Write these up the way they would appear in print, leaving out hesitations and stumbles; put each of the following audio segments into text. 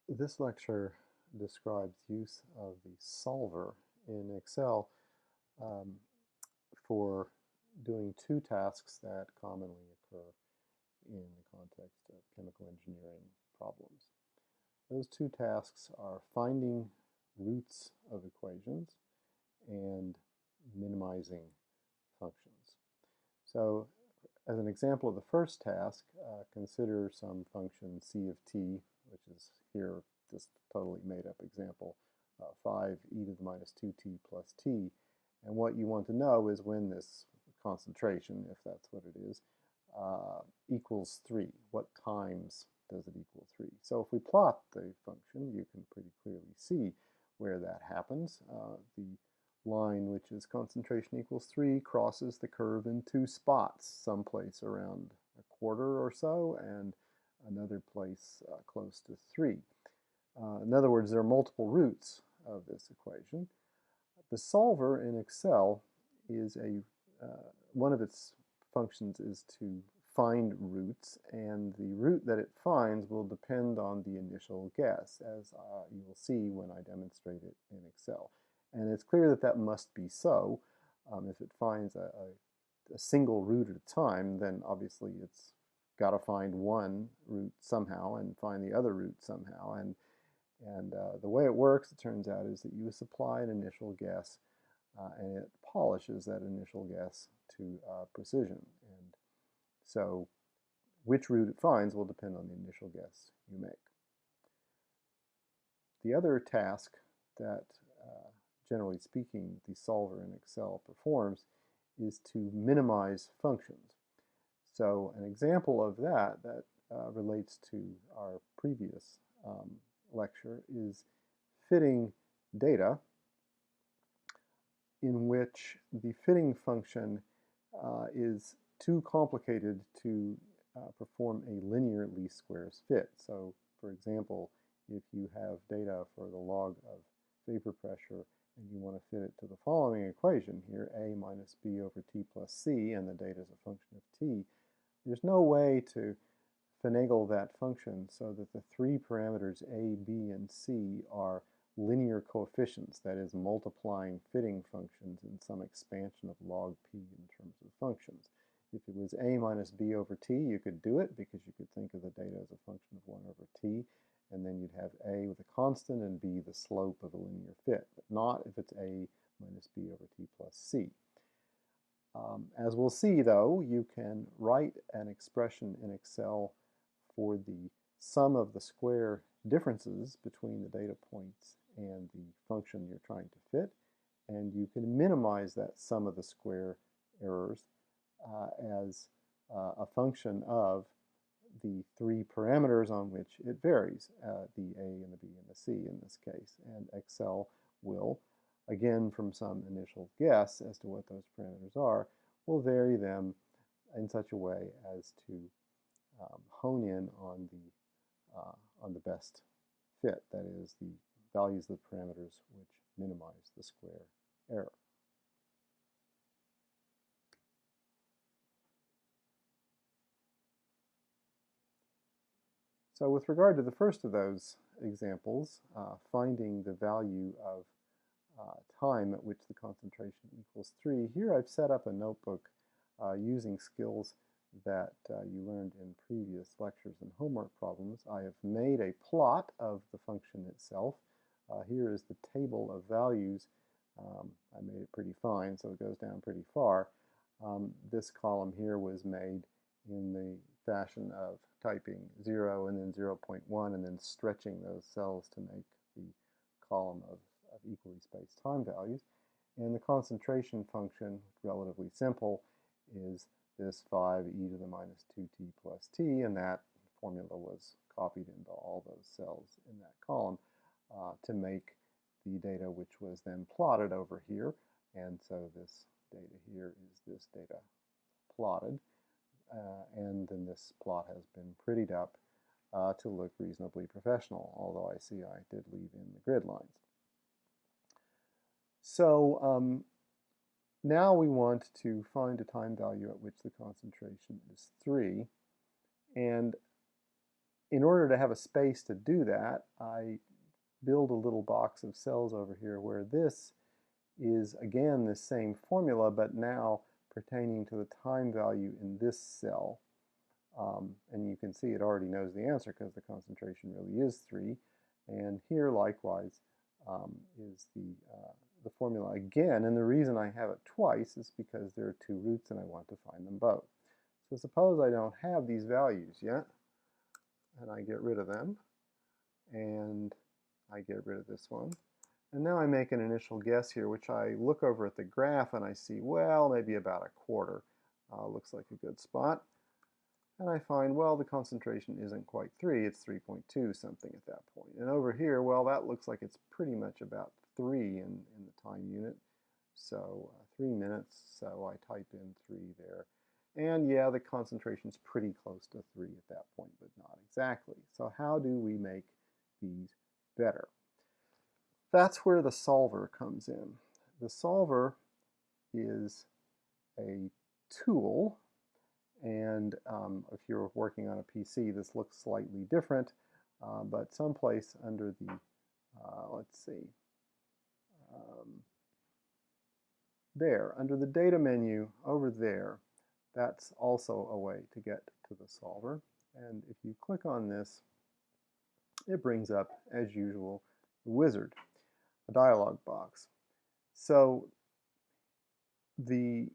This lecture describes use of the solver in Excel um, for doing two tasks that commonly occur in the context of chemical engineering problems. Those two tasks are finding roots of equations and minimizing functions. So as an example of the first task, consider some function c of t, which is here just totally made up example, 5e to the minus 2t plus t. And what you want to know is when this concentration, if that's what it is, equals 3. What times does it equal 3? So if we plot the function, you can pretty clearly see where that happens. The line, which is concentration equals 3, crosses the curve in two spots, someplace around a quarter or so, and another place close to 3. In other words, there are multiple roots of this equation. The solver in Excel is one of its functions is to find roots, and the root that it finds will depend on the initial guess, as you will see when I demonstrate it in Excel. And it's clear that that must be so. If it finds a single root at a time, then obviously it's got to find one root somehow and find the other root somehow. And the way it works, it turns out, is that you supply an initial guess, and it polishes that initial guess to precision. And so which root it finds will depend on the initial guess you make. The other task that, generally speaking, the solver in Excel performs is to minimize functions. So an example of that relates to our previous lecture is fitting data in which the fitting function is too complicated to perform a linear least squares fit. So for example, if you have data for the log of vapor pressure and you want to fit it to the following equation here, a minus b over t plus c, and the data is a function of t, there's no way to finagle that function so that the three parameters a, b, and c are linear coefficients, that is, multiplying fitting functions in some expansion of log p in terms of functions. If it was a minus b over t, you could do it because you could think of the data as a function of 1 over t, and then you'd have a with a constant and b the slope of a linear fit, but not if it's a minus b over t plus c. As we'll see, though, you can write an expression in Excel for the sum of the square differences between the data points and the function you're trying to fit, and you can minimize that sum of the square errors as a function of the three parameters on which it varies, the a and the b and the c in this case. And Excel will, again from some initial guess as to what those parameters are, will vary them in such a way as to hone in on the best fit, that is, the values of the parameters which minimize the square error. So with regard to the first of those examples, finding the value of time at which the concentration equals 3, here I've set up a notebook using skills that you learned in previous lectures and homework problems. I have made a plot of the function itself. Here is the table of values. I made it pretty fine, so it goes down pretty far. This column here was made in the fashion of typing 0 and then 0.1 and then stretching those cells to make the column of equally spaced time values. And the concentration function, relatively simple, is this 5e to the minus 2t plus t, and that formula was copied into all those cells in that column to make the data which was then plotted over here. And so this data here is this data plotted. And then this plot has been prettied up to look reasonably professional, although I see I did leave in the grid lines. So now we want to find a time value at which the concentration is 3. And in order to have a space to do that, I build a little box of cells over here where this is, again, this same formula, but now pertaining to the time value in this cell. And you can see it already knows the answer because the concentration really is 3. And here, likewise, is the formula again. And the reason I have it twice is because there are 2 roots and I want to find them both. So suppose I don't have these values yet, and I get rid of them, and I get rid of this one. And now I make an initial guess here, which I look over at the graph and I see, well, maybe about a quarter. Looks like a good spot. And I find, well, the concentration isn't quite 3, it's 3.2 something at that point. And over here, well, that looks like it's pretty much about 3 in the time unit. So 3 minutes, so I type in 3 there. And yeah, the concentration's pretty close to 3 at that point, but not exactly. So how do we make these better? That's where the solver comes in. The solver is a tool, and if you're working on a PC, this looks slightly different, but someplace under the, let's see, there, under the data menu over there, that's also a way to get to the solver. And if you click on this, it brings up, as usual, the wizard, a dialog box. So the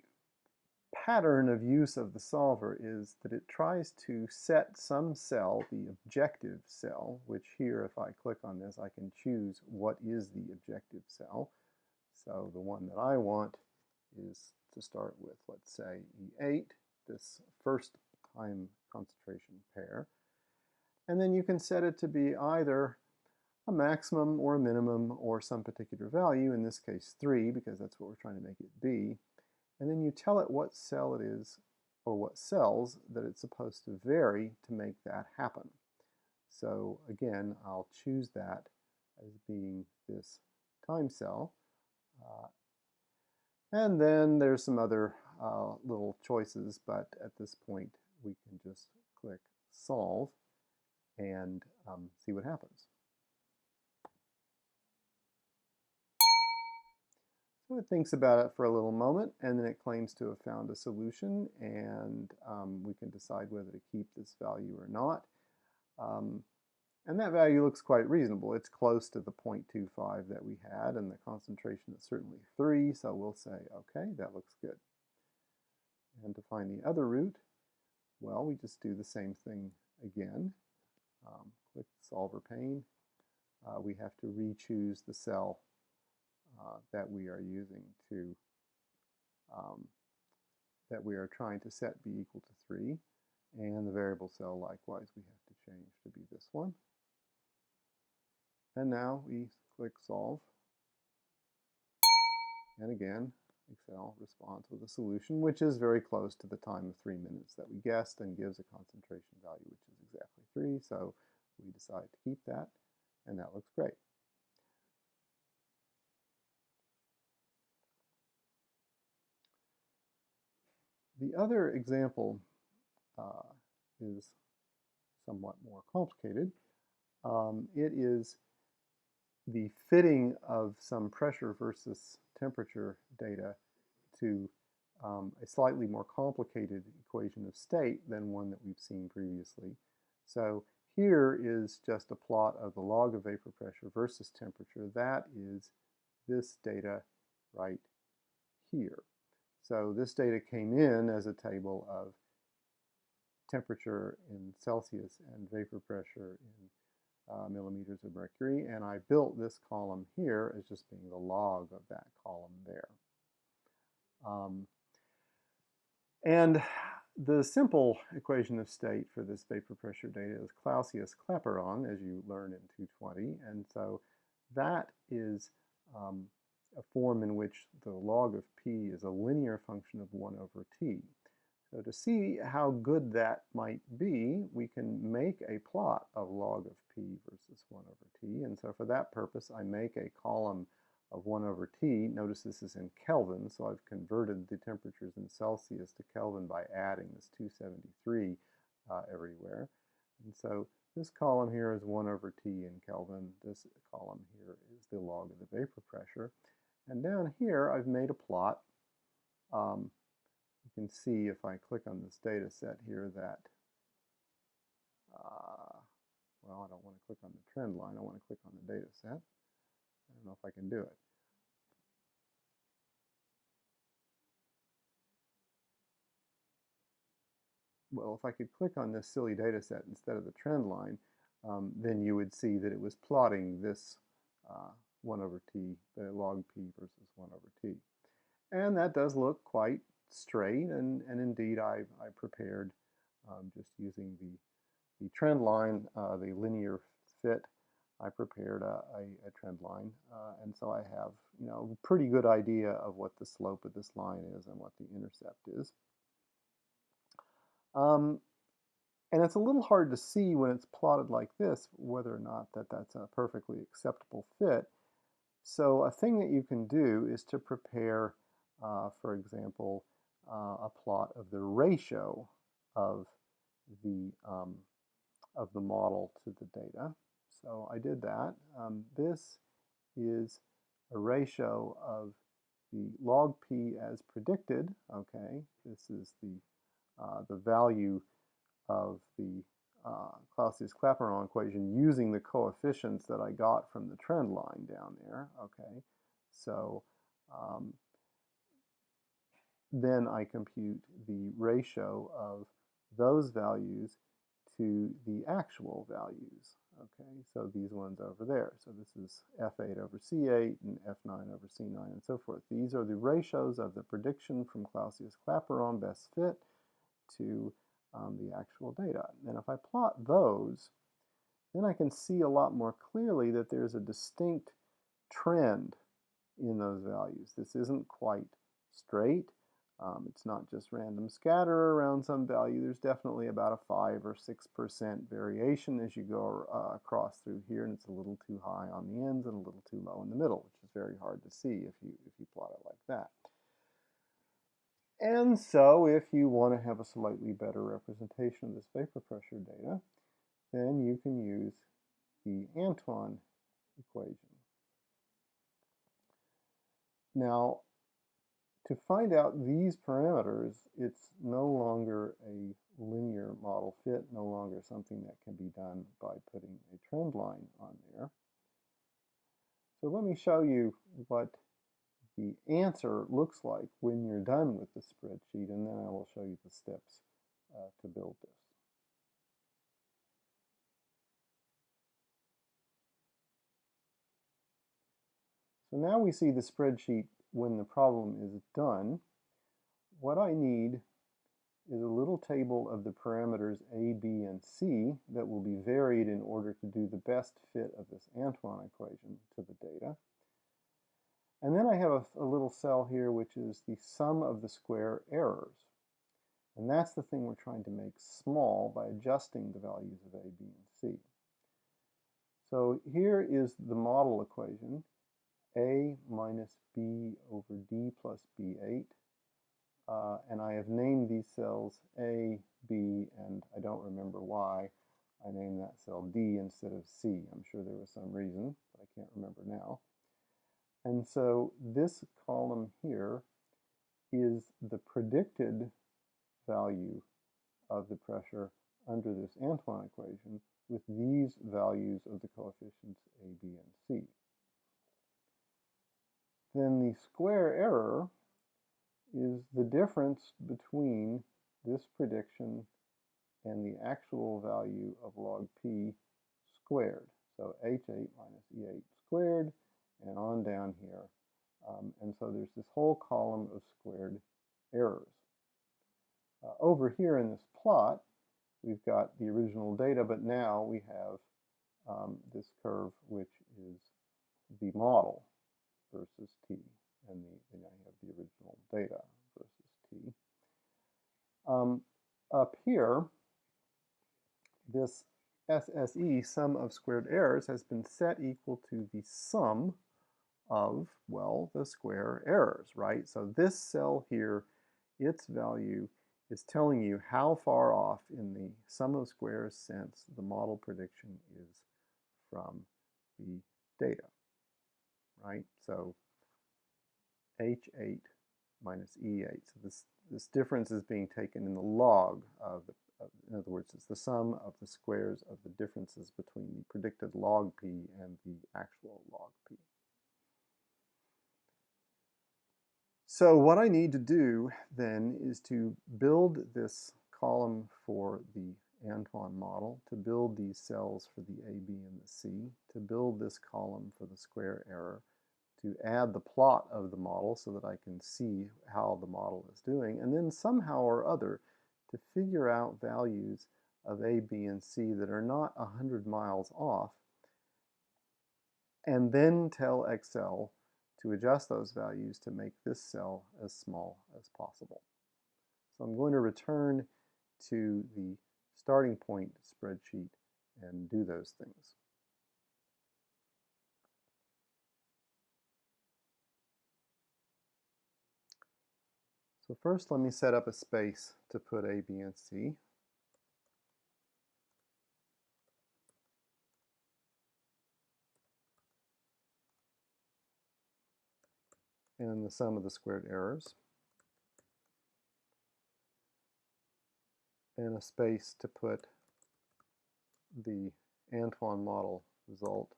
pattern of use of the solver is that it tries to set some cell, the objective cell, which here, if I click on this, I can choose what is the objective cell. So the one that I want is to start with, let's say, E8, this first time concentration pair. And then you can set it to be either a maximum or a minimum or some particular value, in this case 3, because that's what we're trying to make it be. And then you tell it what cell it is, or what cells that it's supposed to vary to make that happen. So again, I'll choose that as being this time cell. And then there's some other little choices, but at this point we can just click solve and see what happens. So it thinks about it for a little moment, and then it claims to have found a solution, and we can decide whether to keep this value or not. And that value looks quite reasonable. It's close to the 0.25 that we had, and the concentration is certainly 3, so we'll say, okay, that looks good. And to find the other root, well, we just do the same thing again. Click the solver pane. We have to re-choose the cell that we are using to, that we are trying to set be equal to 3. And the variable cell, likewise, we have to change to be this one. And now we click solve. And again, Excel responds with a solution, which is very close to the time of 3 minutes that we guessed and gives a concentration value, which is exactly 3. So we decide to keep that, and that looks great. The other example is somewhat more complicated. It is the fitting of some pressure versus temperature data to a slightly more complicated equation of state than one that we've seen previously. So here is just a plot of the log of vapor pressure versus temperature. That is this data right here. So this data came in as a table of temperature in Celsius and vapor pressure in millimeters of mercury, and I built this column here as just being the log of that column there. And the simple equation of state for this vapor pressure data is Clausius-Clapeyron, as you learned in 220, and so that is a form in which the log of p is a linear function of 1 over t. So to see how good that might be, we can make a plot of log of p versus 1 over t. And so for that purpose, I make a column of 1 over t. Notice this is in Kelvin, so I've converted the temperatures in Celsius to Kelvin by adding this 273 everywhere. And so This column here is 1 over T in Kelvin. This column here is the log of the vapor pressure. And down here, I've made a plot. You can see if I click on this data set here that, well, I don't want to click on the trend line. I want to click on the data set. I don't know if I can do it. Well, if I could click on this silly data set instead of the trend line, then you would see that it was plotting this 1 over T, the log P versus 1 over T. And that does look quite straight, and indeed I prepared just using the trend line, the linear fit. I prepared a trend line, and so I have a pretty good idea of what the slope of this line is and what the intercept is. And it's a little hard to see when it's plotted like this whether or not that's a perfectly acceptable fit. So a thing that you can do is to prepare, for example, a plot of the ratio of the model to the data. So I did that. This is a ratio of the log P as predicted. Okay, this is the value of the Clausius-Clapeyron equation using the coefficients that I got from the trend line down there. Okay, so then I compute the ratio of those values to the actual values. Okay, so these ones over there. So this is F8 over C8 and F9 over C9 and so forth. These are the ratios of the prediction from Clausius-Clapeyron best fit to the actual data. And if I plot those, then I can see a lot more clearly that there's a distinct trend in those values. This isn't quite straight. It's not just random scatter around some value. There's definitely about a 5 or 6% variation as you go across through here, and it's a little too high on the ends and a little too low in the middle, which is very hard to see if you plot it like that. And so if you want to have a slightly better representation of this vapor pressure data, then you can use the Antoine equation. Now, to find out these parameters, it's no longer a linear model fit, no longer something that can be done by putting a trend line on there. So let me show you what the answer looks like when you're done with the spreadsheet, and then I will show you the steps to build this. So now we see the spreadsheet when the problem is done. What I need is a little table of the parameters A, B, and C that will be varied in order to do the best fit of this Antoine equation to the data. And then I have a little cell here which is the sum of the square errors. And that's the thing we're trying to make small by adjusting the values of A, B, and C. So here is the model equation, A minus B over D plus B8. And I have named these cells A, B, and I don't remember why I named that cell D instead of C. I'm sure there was some reason, but I can't remember now. And so this column here is the predicted value of the pressure under this Antoine equation with these values of the coefficients A, B, and C. Then the square error is the difference between this prediction and the actual value of log P squared. So H8 minus E8 squared, and on down here. And so there's this whole column of squared errors. Over here in this plot, we've got the original data, but now we have this curve, which is the model versus T, and then I have the original data versus T. Up here, this SSE, sum of squared errors, has been set equal to the sum of, well, the square errors, right? So this cell here, its value is telling you how far off in the sum of squares sense the model prediction is from the data, right? So H8 minus E8. So this difference is being taken in the log of in other words, it's the sum of the squares of the differences between the predicted log P and the actual log P. So what I need to do then is to build this column for the Antoine model, to build these cells for the A, B, and the C, to build this column for the square error, to add the plot of the model so that I can see how the model is doing, and then somehow or other to figure out values of A, B, and C that are not 100 miles off, and then tell Excel to adjust those values to make this cell as small as possible. So I'm going to return to the starting point spreadsheet and do those things. So first let me set up a space to put A, B, and C. And the sum of the squared errors. And a space to put the Antoine model result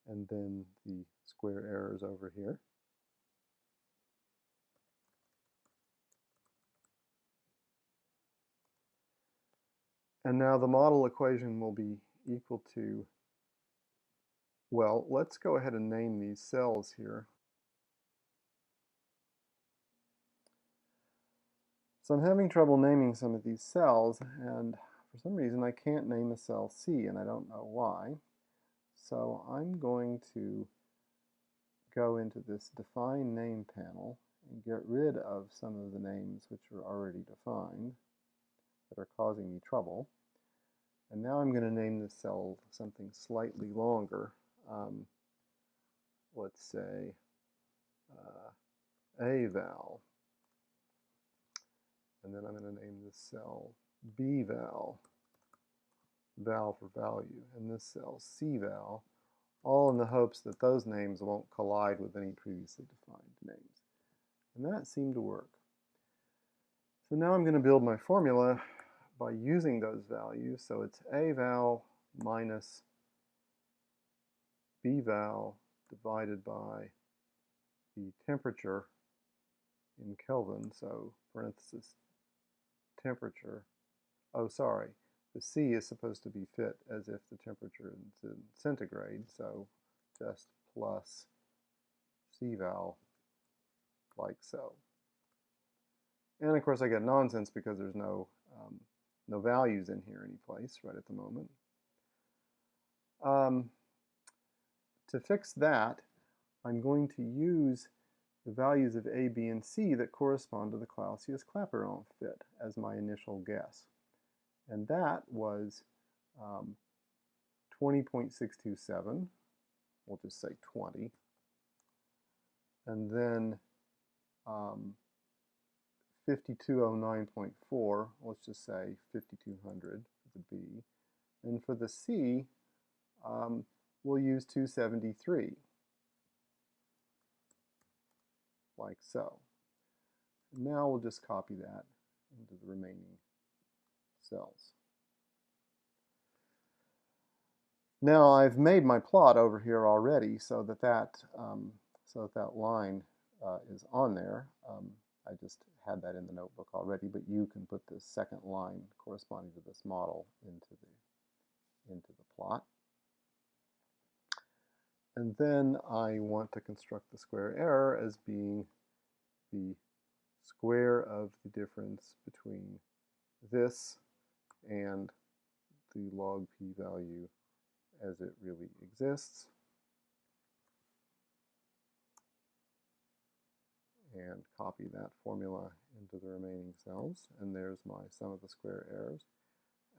and then the square errors over here. And now the model equation will be equal to, well, let's go ahead and name these cells here. So I'm having trouble naming some of these cells, and for some reason I can't name a cell C, and I don't know why. So I'm going to go into this Define Name panel and get rid of some of the names which are already defined that are causing me trouble. And now I'm going to name this cell something slightly longer. Let's say A-val. And then I'm going to name this cell B-val, val for value, and this cell C-val, all in the hopes that those names won't collide with any previously defined names. And that seemed to work. So now I'm going to build my formula by using those values. So it's A-val minus B-val divided by the temperature in Kelvin. So parenthesis temperature. Oh, sorry. The C is supposed to be fit as if the temperature is in centigrade. So just plus C-val like so. And of course I get nonsense because there's no values in here anyplace right at the moment. To fix that, I'm going to use the values of A, B, and C that correspond to the Clausius-Clapeyron fit as my initial guess. And that was 20.627, we'll just say 20, and then 5209.4, let's just say 5200 for the B. And for the C, we'll use 273, like so. Now we'll just copy that into the remaining cells. Now I've made my plot over here already so that that line is on there. I just had that in the notebook already, but you can put this second line corresponding to this model into the plot. And then I want to construct the square error as being the square of the difference between this and the log p value as it really exists. And copy that formula into the remaining cells. And there's my sum of the square errors.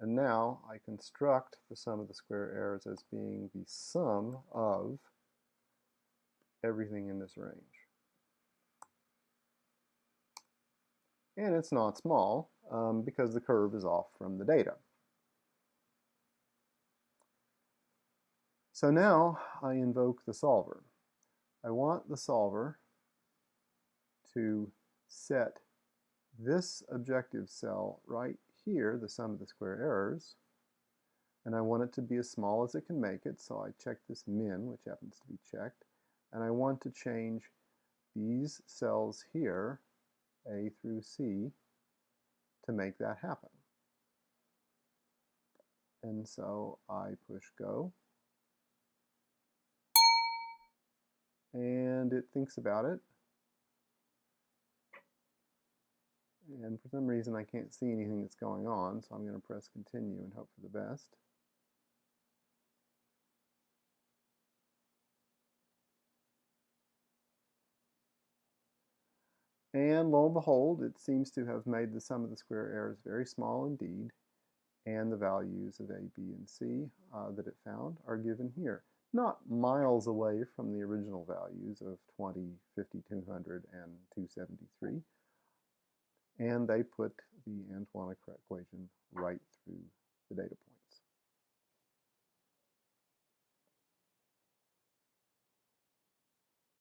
And now I construct the sum of the square errors as being the sum of everything in this range. and it's not small because the curve is off from the data. So now I invoke the solver. I want the solver to set this objective cell right here, the sum of the square errors, and I want it to be as small as it can make it, so I check this min, which happens to be checked, and I want to change these cells here, A through C, to make that happen. And so I push go, and it thinks about it, and for some reason I can't see anything that's going on, so I'm going to press continue and hope for the best. And lo and behold, it seems to have made the sum of the square errors very small indeed, and the values of A, B, and C that it found are given here. Not miles away from the original values of 20, 50, 200, and 273. And they put the Antoine equation right through the data point.